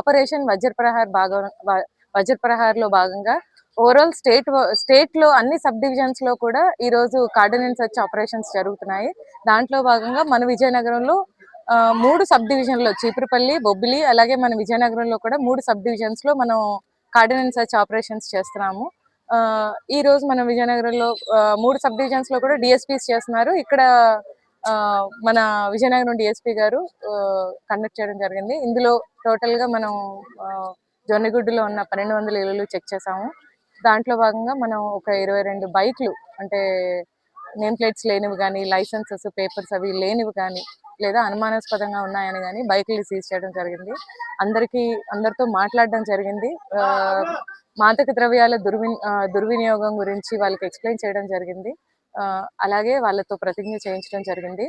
Operation వజ్రప్రహార్లో భాగంగా overall state లో అన్ని సబ్ డివిజన్స్ లో కూడా ఈ రోజు కార్డినెన్స్ సెర్చ్ ఆపరేషన్స్ జరుగుతున్నాయి. దాంట్లో భాగంగా మన విజయనగరంలో 3 సబ్ డివిజన్లో చీపురుపల్లి, బొబ్బిలి, అలాగే మన విజయనగరంలో కూడా 3 సబ్ డివిజన్స్ లో మనం కార్డినెన్స్ సెర్చ్ ఆపరేషన్స్ చేస్తున్నాము. ఈ రోజు మన విజయనగరంలో 3 సబ్ డివిజన్స్ లో కూడా డిఎస్పీస్ చేస్తున్నారు. ఇక్కడ మన విజయనగరం డిఎస్పీ గారు కండక్ట్ చేయడం జరిగింది. ఇందులో టోటల్ గా మనం జొన్నగుడ్డులో ఉన్న 1200 ఇళ్ళు చెక్ చేసాము. దాంట్లో భాగంగా మనం ఒక 22 బైక్లు, అంటే నేమ్ ప్లేట్స్ లేనివి కానీ, లైసెన్సెస్ పేపర్స్ అవి లేనివి కానీ, లేదా అనుమానాస్పదంగా ఉన్నాయని కానీ బైక్లు సీజ్ చేయడం జరిగింది. అందరితో మాట్లాడడం జరిగింది. మాదక ద్రవ్యాల దుర్వినియోగం గురించి వాళ్ళకి ఎక్స్ప్లెయిన్ చేయడం జరిగింది. అలాగే వాళ్ళతో ప్రతిజ్ఞ చేయించడం జరిగింది.